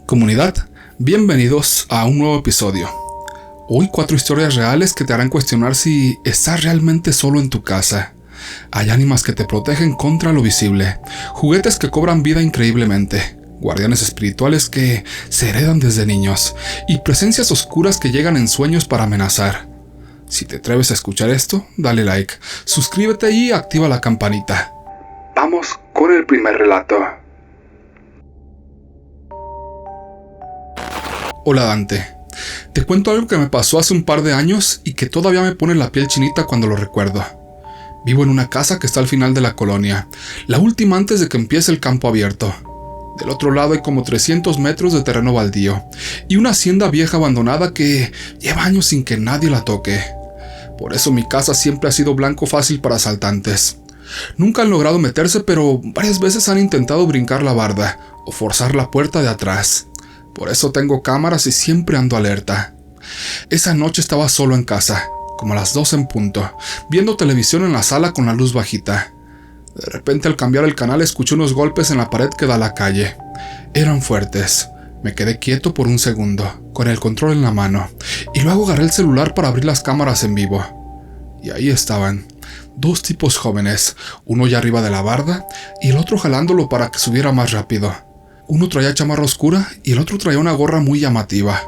Comunidad, bienvenidos a un nuevo episodio. Hoy 4 historias reales que te harán cuestionar si estás realmente solo en tu casa. Hay ánimas que te protegen contra lo visible, juguetes que cobran vida increíblemente, guardianes espirituales que se heredan desde niños y presencias oscuras que llegan en sueños para amenazar. Si te atreves a escuchar esto, dale like, suscríbete y activa la campanita. Vamos con el primer relato. Hola Dante, te cuento algo que me pasó hace un par de años y que todavía me pone la piel chinita cuando lo recuerdo. Vivo en una casa que está al final de la colonia, la última antes de que empiece el campo abierto. Del otro lado hay como 300 metros de terreno baldío y una hacienda vieja abandonada que lleva años sin que nadie la toque. Por eso mi casa siempre ha sido blanco fácil para asaltantes. Nunca han logrado meterse, pero varias veces han intentado brincar la barda o forzar la puerta de atrás. Por eso tengo cámaras y siempre ando alerta. Esa noche estaba solo en casa, como a las 12 en punto, viendo televisión en la sala con la luz bajita. De repente, al cambiar el canal, escuché unos golpes en la pared que da a la calle. Eran fuertes. Me quedé quieto por un segundo, con el control en la mano, y luego agarré el celular para abrir las cámaras en vivo. Y ahí estaban, 2 tipos jóvenes, uno ya arriba de la barda y el otro jalándolo para que subiera más rápido. Uno traía chamarra oscura y el otro traía una gorra muy llamativa.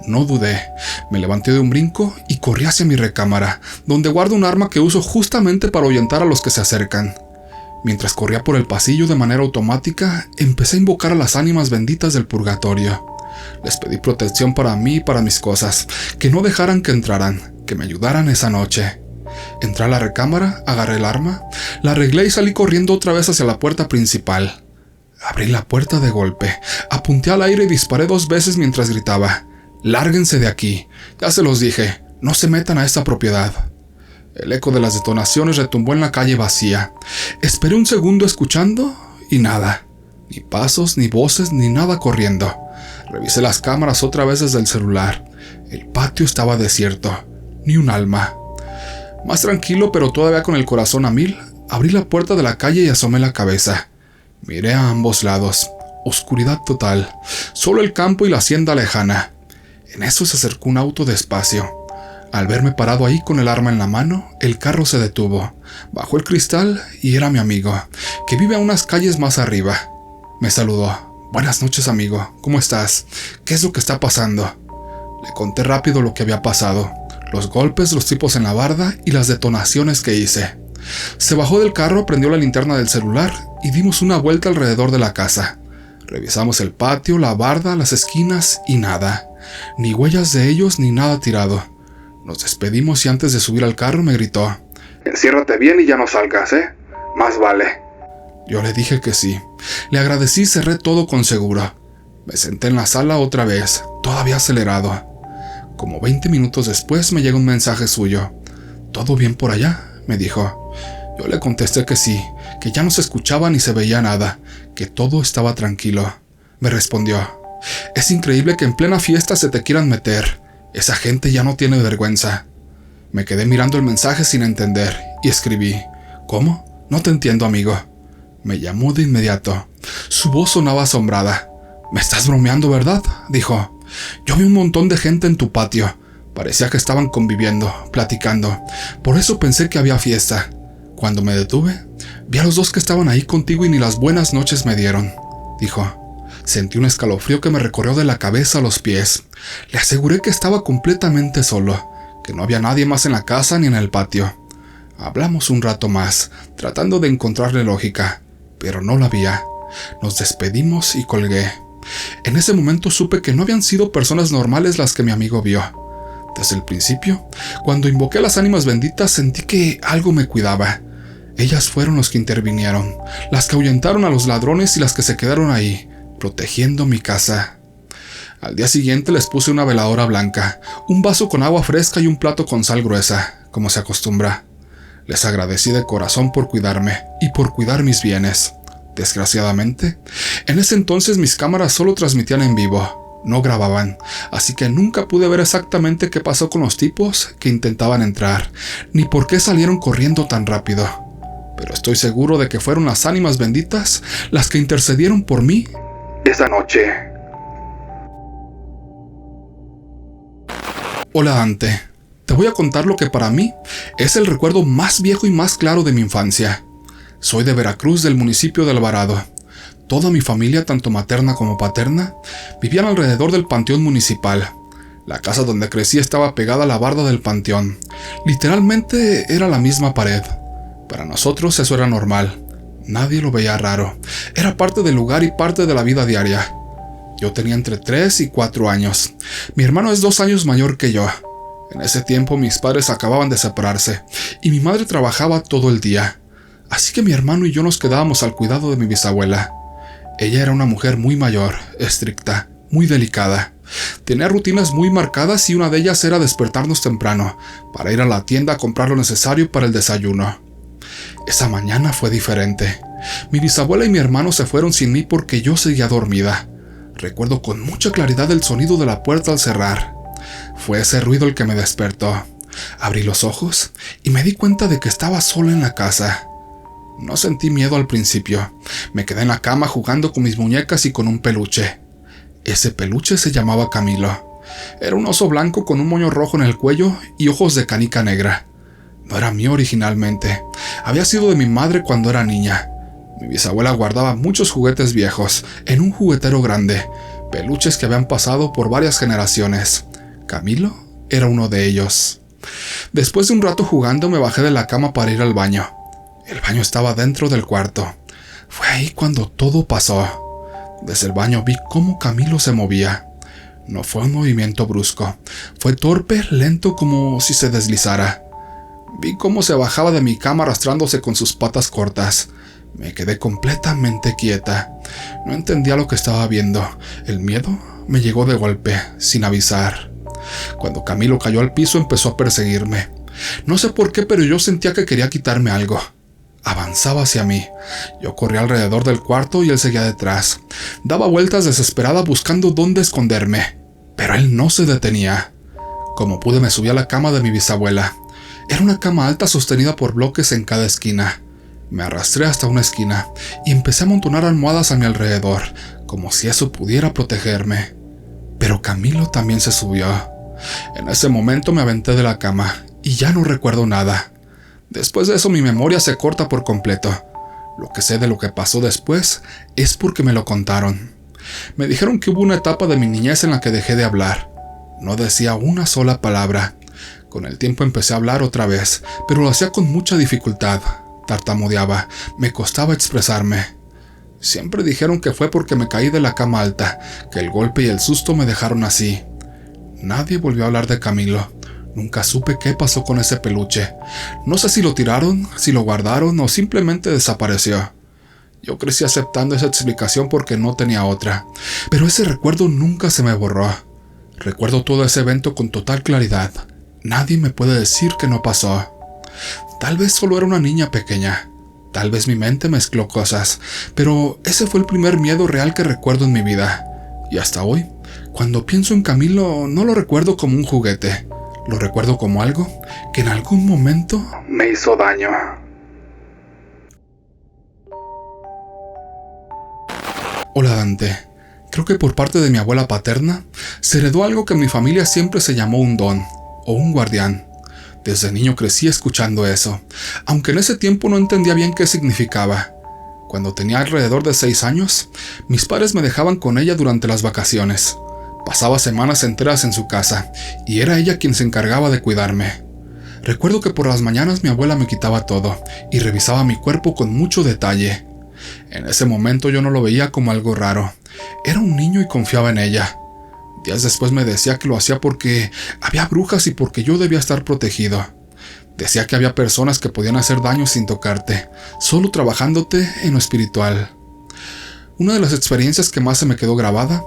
No dudé, me levanté de un brinco y corrí hacia mi recámara, donde guardo un arma que uso justamente para ahuyentar a los que se acercan. Mientras corría por el pasillo de manera automática, empecé a invocar a las ánimas benditas del purgatorio. Les pedí protección para mí y para mis cosas, que no dejaran que entraran, que me ayudaran esa noche. Entré a la recámara, agarré el arma, la arreglé y salí corriendo otra vez hacia la puerta principal. Abrí la puerta de golpe, apunté al aire y disparé 2 veces mientras gritaba: «¡Lárguense de aquí! Ya se los dije, no se metan a esta propiedad». El eco de las detonaciones retumbó en la calle vacía. Esperé un segundo escuchando y nada. Ni pasos, ni voces, ni nada corriendo. Revisé las cámaras otra vez desde el celular. El patio estaba desierto. Ni un alma. Más tranquilo, pero todavía con el corazón a 1000, abrí la puerta de la calle y asomé la cabeza. Miré a ambos lados. Oscuridad total. Solo el campo y la hacienda lejana. En eso se acercó un auto despacio. Al verme parado ahí con el arma en la mano, el carro se detuvo. Bajó el cristal y era mi amigo, que vive a unas calles más arriba. Me saludó. «Buenas noches, amigo. ¿Cómo estás? ¿Qué es lo que está pasando?» Le conté rápido lo que había pasado. Los golpes, los tipos en la barda y las detonaciones que hice. Se bajó del carro, prendió la linterna del celular y dimos una vuelta alrededor de la casa. Revisamos el patio, la barda, las esquinas y nada. Ni huellas de ellos ni nada tirado. Nos despedimos y antes de subir al carro me gritó: «Enciérrate bien y ya no salgas, ¿eh? Más vale». Yo le dije que sí. Le agradecí y cerré todo con seguro. Me senté en la sala otra vez, todavía acelerado. Como 20 minutos después me llegó un mensaje suyo. «¿Todo bien por allá?», me dijo. Yo le contesté que sí, que ya no se escuchaba ni se veía nada, que todo estaba tranquilo. Me respondió: «Es increíble que en plena fiesta se te quieran meter. Esa gente ya no tiene vergüenza». Me quedé mirando el mensaje sin entender y escribí: «¿Cómo? No te entiendo, amigo». Me llamó de inmediato. Su voz sonaba asombrada. «¿Me estás bromeando, verdad?», dijo. «Yo vi un montón de gente en tu patio. Parecía que estaban conviviendo, platicando. Por eso pensé que había fiesta. Cuando me detuve, vi a los 2 que estaban ahí contigo y ni las buenas noches me dieron», dijo. Sentí un escalofrío que me recorrió de la cabeza a los pies. Le aseguré que estaba completamente solo, que no había nadie más en la casa ni en el patio. Hablamos un rato más, tratando de encontrarle lógica, pero no la había. Nos despedimos y colgué. En ese momento supe que no habían sido personas normales las que mi amigo vio. Desde el principio, cuando invoqué a las ánimas benditas, sentí que algo me cuidaba. Ellas fueron los que intervinieron, las que ahuyentaron a los ladrones y las que se quedaron ahí, protegiendo mi casa. Al día siguiente les puse una veladora blanca, un vaso con agua fresca y un plato con sal gruesa, como se acostumbra. Les agradecí de corazón por cuidarme y por cuidar mis bienes. Desgraciadamente, en ese entonces mis cámaras solo transmitían en vivo, no grababan, así que nunca pude ver exactamente qué pasó con los tipos que intentaban entrar, ni por qué salieron corriendo tan rápido. Pero estoy seguro de que fueron las ánimas benditas las que intercedieron por mí esa noche. Hola Dante, te voy a contar lo que para mí es el recuerdo más viejo y más claro de mi infancia. Soy de Veracruz, del municipio de Alvarado. Toda mi familia, tanto materna como paterna, vivían alrededor del panteón municipal. La casa donde crecí estaba pegada a la barda del panteón. Literalmente era la misma pared. Para nosotros eso era normal. Nadie lo veía raro. Era parte del lugar y parte de la vida diaria. Yo tenía entre 3 y 4 años. Mi hermano es 2 años mayor que yo. En ese tiempo mis padres acababan de separarse y mi madre trabajaba todo el día. Así que mi hermano y yo nos quedábamos al cuidado de mi bisabuela. Ella era una mujer muy mayor, estricta, muy delicada. Tenía rutinas muy marcadas y una de ellas era despertarnos temprano para ir a la tienda a comprar lo necesario para el desayuno. Esa mañana fue diferente. Mi bisabuela y mi hermano se fueron sin mí porque yo seguía dormida. Recuerdo con mucha claridad el sonido de la puerta al cerrar. Fue ese ruido el que me despertó. Abrí los ojos y me di cuenta de que estaba sola en la casa. No sentí miedo al principio. Me quedé en la cama jugando con mis muñecas y con un peluche. Ese peluche se llamaba Camilo. Era un oso blanco con un moño rojo en el cuello y ojos de canica negra. No era mío originalmente. Había sido de mi madre cuando era niña. Mi bisabuela guardaba muchos juguetes viejos en un juguetero grande, peluches que habían pasado por varias generaciones. Camilo era uno de ellos. Después de un rato jugando me bajé de la cama para ir al baño. El baño estaba dentro del cuarto. Fue ahí cuando todo pasó. Desde el baño vi cómo Camilo se movía. No fue un movimiento brusco. Fue torpe, lento, como si se deslizara. Vi cómo se bajaba de mi cama arrastrándose con sus patas cortas. Me quedé completamente quieta. No entendía lo que estaba viendo. El miedo me llegó de golpe, sin avisar. Cuando Camilo cayó al piso empezó a perseguirme. No sé por qué, pero yo sentía que quería quitarme algo. Avanzaba hacia mí. Yo corría alrededor del cuarto y él seguía detrás. Daba vueltas desesperada buscando dónde esconderme. Pero él no se detenía. Como pude me subí a la cama de mi bisabuela. Era una cama alta sostenida por bloques en cada esquina. Me arrastré hasta una esquina y empecé a amontonar almohadas a mi alrededor, como si eso pudiera protegerme. Pero Camilo también se subió. En ese momento me aventé de la cama y ya no recuerdo nada. Después de eso mi memoria se corta por completo. Lo que sé de lo que pasó después es porque me lo contaron. Me dijeron que hubo una etapa de mi niñez en la que dejé de hablar. No decía una sola palabra. Con el tiempo empecé a hablar otra vez, pero lo hacía con mucha dificultad. Tartamudeaba, me costaba expresarme. Siempre dijeron que fue porque me caí de la cama alta, que el golpe y el susto me dejaron así. Nadie volvió a hablar de Camilo. Nunca supe qué pasó con ese peluche. No sé si lo tiraron, si lo guardaron o simplemente desapareció. Yo crecí aceptando esa explicación porque no tenía otra, pero ese recuerdo nunca se me borró. Recuerdo todo ese evento con total claridad. Nadie me puede decir que no pasó. Tal vez solo era una niña pequeña. Tal vez mi mente mezcló cosas, pero ese fue el primer miedo real que recuerdo en mi vida. Y hasta hoy, cuando pienso en Camilo, no lo recuerdo como un juguete. Lo recuerdo como algo que en algún momento me hizo daño. Hola Dante. Creo que por parte de mi abuela paterna se heredó algo que en mi familia siempre se llamó un don o un guardián. Desde niño crecí escuchando eso, aunque en ese tiempo no entendía bien qué significaba. Cuando tenía alrededor de 6 años, mis padres me dejaban con ella durante las vacaciones. Pasaba semanas enteras en su casa, y era ella quien se encargaba de cuidarme. Recuerdo que por las mañanas mi abuela me quitaba todo, y revisaba mi cuerpo con mucho detalle. En ese momento yo no lo veía como algo raro. Era un niño y confiaba en ella. Días después me decía que lo hacía porque había brujas y porque yo debía estar protegido. Decía que había personas que podían hacer daño sin tocarte, solo trabajándote en lo espiritual. Una de las experiencias que más se me quedó grabada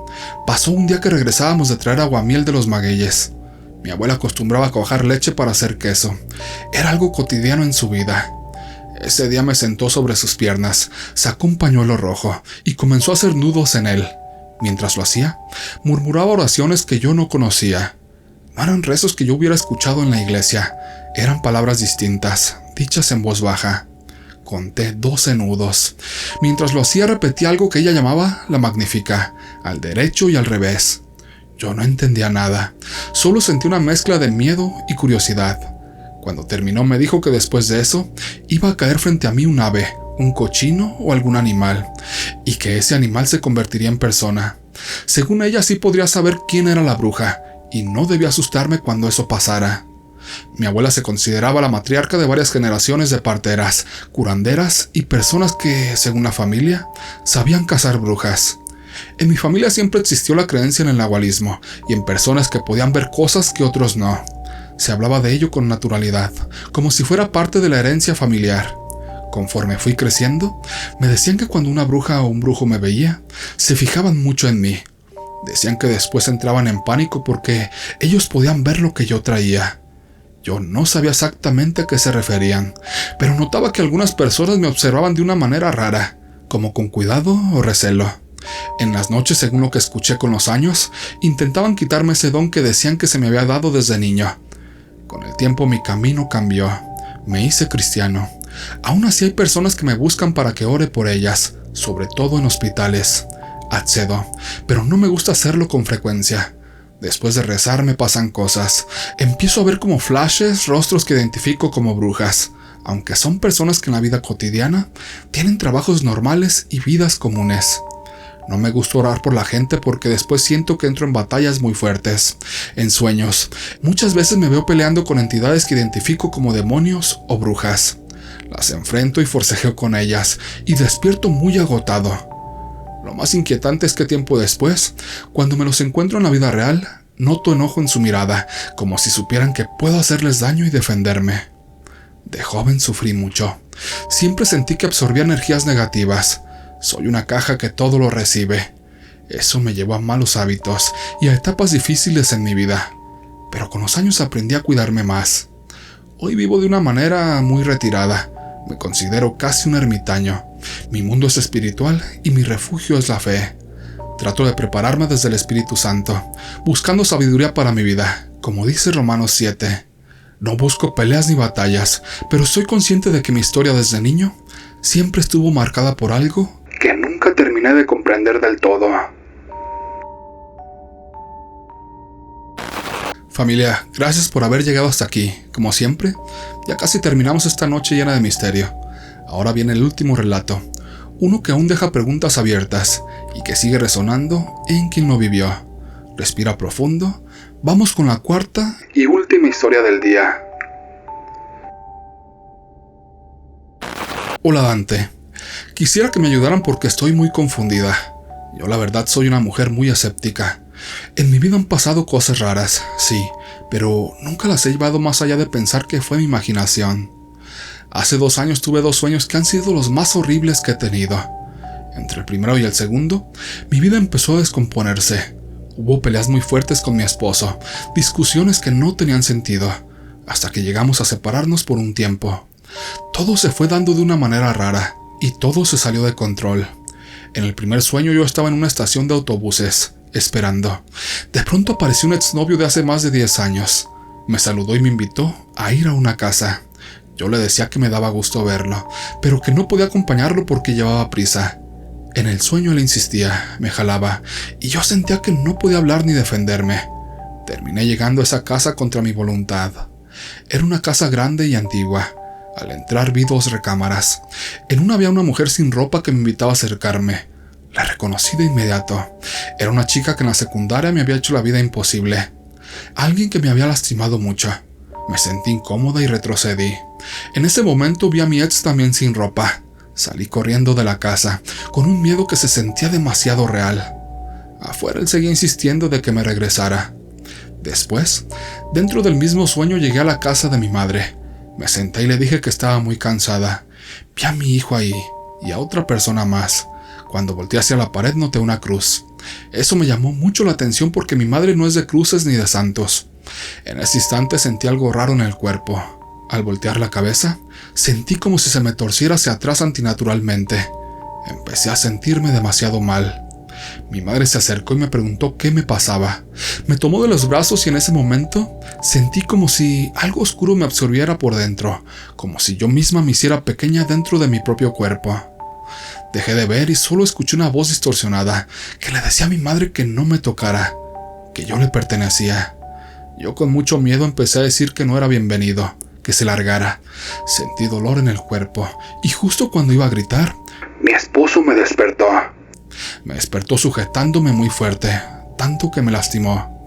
pasó un día que regresábamos de traer aguamiel de los magueyes. Mi abuela acostumbraba a cuajar leche para hacer queso. Era algo cotidiano en su vida. Ese día me sentó sobre sus piernas, sacó un pañuelo rojo y comenzó a hacer nudos en él. Mientras lo hacía, murmuraba oraciones que yo no conocía. No eran rezos que yo hubiera escuchado en la iglesia. Eran palabras distintas, dichas en voz baja. Conté 12 nudos. Mientras lo hacía repetía algo que ella llamaba la Magnífica, al derecho y al revés. Yo no entendía nada. Solo sentí una mezcla de miedo y curiosidad. Cuando terminó me dijo que después de eso iba a caer frente a mí un ave, un cochino o algún animal, y que ese animal se convertiría en persona. Según ella, sí podría saber quién era la bruja, y no debía asustarme cuando eso pasara. Mi abuela se consideraba la matriarca de varias generaciones de parteras, curanderas y personas que, según la familia, sabían cazar brujas. En mi familia siempre existió la creencia en el nahualismo y en personas que podían ver cosas que otros no. Se hablaba de ello con naturalidad, como si fuera parte de la herencia familiar. Conforme fui creciendo, me decían que cuando una bruja o un brujo me veía, se fijaban mucho en mí. Decían que después entraban en pánico porque ellos podían ver lo que yo traía. Yo no sabía exactamente a qué se referían, pero notaba que algunas personas me observaban de una manera rara, como con cuidado o recelo. En las noches, según lo que escuché con los años, intentaban quitarme ese don que decían que se me había dado desde niño. Con el tiempo mi camino cambió. Me hice cristiano. Aún así hay personas que me buscan para que ore por ellas, sobre todo en hospitales. Accedo, pero no me gusta hacerlo con frecuencia. Después de rezar me pasan cosas. Empiezo a ver como flashes, rostros que identifico como brujas, aunque son personas que en la vida cotidiana tienen trabajos normales y vidas comunes. No me gusta orar por la gente porque después siento que entro en batallas muy fuertes. En sueños, muchas veces me veo peleando con entidades que identifico como demonios o brujas. Las enfrento y forcejeo con ellas y despierto muy agotado. Lo más inquietante es que tiempo después, cuando me los encuentro en la vida real, noto enojo en su mirada, como si supieran que puedo hacerles daño y defenderme. De joven sufrí mucho. Siempre sentí que absorbía energías negativas. Soy una caja que todo lo recibe. Eso me llevó a malos hábitos y a etapas difíciles en mi vida. Pero con los años aprendí a cuidarme más. Hoy vivo de una manera muy retirada. Me considero casi un ermitaño. Mi mundo es espiritual y mi refugio es la fe. Trato de prepararme desde el Espíritu Santo, buscando sabiduría para mi vida, como dice Romanos 7. No busco peleas ni batallas, pero soy consciente de que mi historia desde niño siempre estuvo marcada por algo que nunca terminé de comprender del todo. Familia, gracias por haber llegado hasta aquí. Como siempre, ya casi terminamos esta noche llena de misterio. Ahora viene el último relato, uno que aún deja preguntas abiertas y que sigue resonando en quien lo vivió. Respira profundo. Vamos con la cuarta y última historia del día. Hola Dante. Quisiera que me ayudaran porque estoy muy confundida. Yo la verdad soy una mujer muy escéptica. En mi vida han pasado cosas raras, sí, pero nunca las he llevado más allá de pensar que fue mi imaginación. Hace 2 años tuve 2 sueños que han sido los más horribles que he tenido. Entre el primero y el segundo, mi vida empezó a descomponerse. Hubo peleas muy fuertes con mi esposo, discusiones que no tenían sentido, hasta que llegamos a separarnos por un tiempo. Todo se fue dando de una manera rara, y todo se salió de control. En el primer sueño yo estaba en una estación de autobuses, esperando. De pronto apareció un exnovio de hace más de 10 años. Me saludó y me invitó a ir a una casa. Yo le decía que me daba gusto verlo, pero que no podía acompañarlo porque llevaba prisa. En el sueño él insistía, me jalaba, y yo sentía que no podía hablar ni defenderme. Terminé llegando a esa casa contra mi voluntad. Era una casa grande y antigua. Al entrar vi 2 recámaras. En una había una mujer sin ropa que me invitaba a acercarme. La reconocí de inmediato. Era una chica que en la secundaria me había hecho la vida imposible. Alguien que me había lastimado mucho. Me sentí incómoda y retrocedí. En ese momento vi a mi ex también sin ropa. Salí corriendo de la casa, con un miedo que se sentía demasiado real. Afuera él seguía insistiendo de que me regresara. Después, dentro del mismo sueño llegué a la casa de mi madre. Me senté y le dije que estaba muy cansada. Vi a mi hijo ahí, y a otra persona más. Cuando volteé hacia la pared noté una cruz. Eso me llamó mucho la atención porque mi madre no es de cruces ni de santos. En ese instante sentí algo raro en el cuerpo. Al voltear la cabeza, sentí como si se me torciera hacia atrás antinaturalmente. Empecé a sentirme demasiado mal. Mi madre se acercó y me preguntó qué me pasaba. Me tomó de los brazos y en ese momento sentí como si algo oscuro me absorbiera por dentro, como si yo misma me hiciera pequeña dentro de mi propio cuerpo. Dejé de ver y solo escuché una voz distorsionada que le decía a mi madre que no me tocara, que yo le pertenecía. Yo con mucho miedo empecé a decir que no era bienvenido, que se largara. Sentí dolor en el cuerpo y justo cuando iba a gritar, mi esposo me despertó. Me despertó sujetándome muy fuerte, tanto que me lastimó.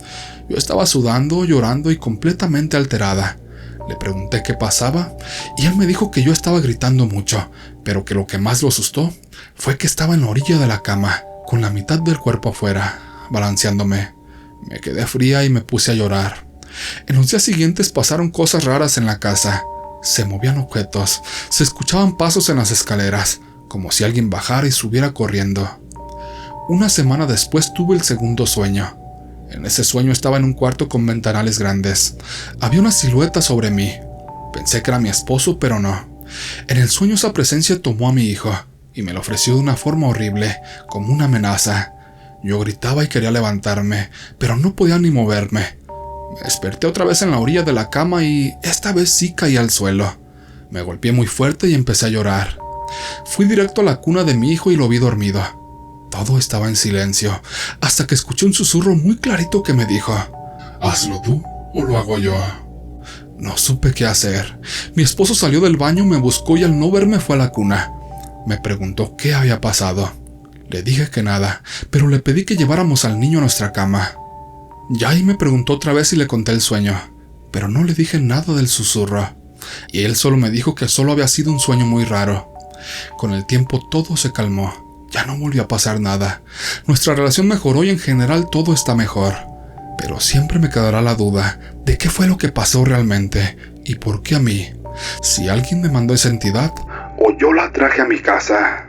Yo estaba sudando, llorando y completamente alterada. Le pregunté qué pasaba y él me dijo que yo estaba gritando mucho, pero que lo que más lo asustó fue que estaba en la orilla de la cama, con la mitad del cuerpo afuera, balanceándome. Me quedé fría y me puse a llorar. En los días siguientes pasaron cosas raras en la casa. Se movían objetos, se escuchaban pasos en las escaleras, como si alguien bajara y subiera corriendo. Una semana después tuve el segundo sueño. En ese sueño estaba en un cuarto con ventanales grandes. Había una silueta sobre mí. Pensé que era mi esposo, pero no. En el sueño esa presencia tomó a mi hijo y me lo ofreció de una forma horrible, como una amenaza. Yo gritaba y quería levantarme, pero no podía ni moverme. Me desperté otra vez en la orilla de la cama y esta vez sí caí al suelo. Me golpeé muy fuerte y empecé a llorar. Fui directo a la cuna de mi hijo y lo vi dormido. Todo estaba en silencio, hasta que escuché un susurro muy clarito que me dijo, ¿hazlo tú o lo hago yo? No supe qué hacer. Mi esposo salió del baño, me buscó y al no verme fue a la cuna. Me preguntó qué había pasado. Le dije que nada, pero le pedí que lleváramos al niño a nuestra cama. Ya ahí me preguntó otra vez y le conté el sueño, pero no le dije nada del susurro. Y él solo me dijo que solo había sido un sueño muy raro. Con el tiempo todo se calmó. Ya no volvió a pasar nada. Nuestra relación mejoró y en general todo está mejor. Pero siempre me quedará la duda de qué fue lo que pasó realmente y por qué a mí. Si alguien me mandó esa entidad o yo la traje a mi casa.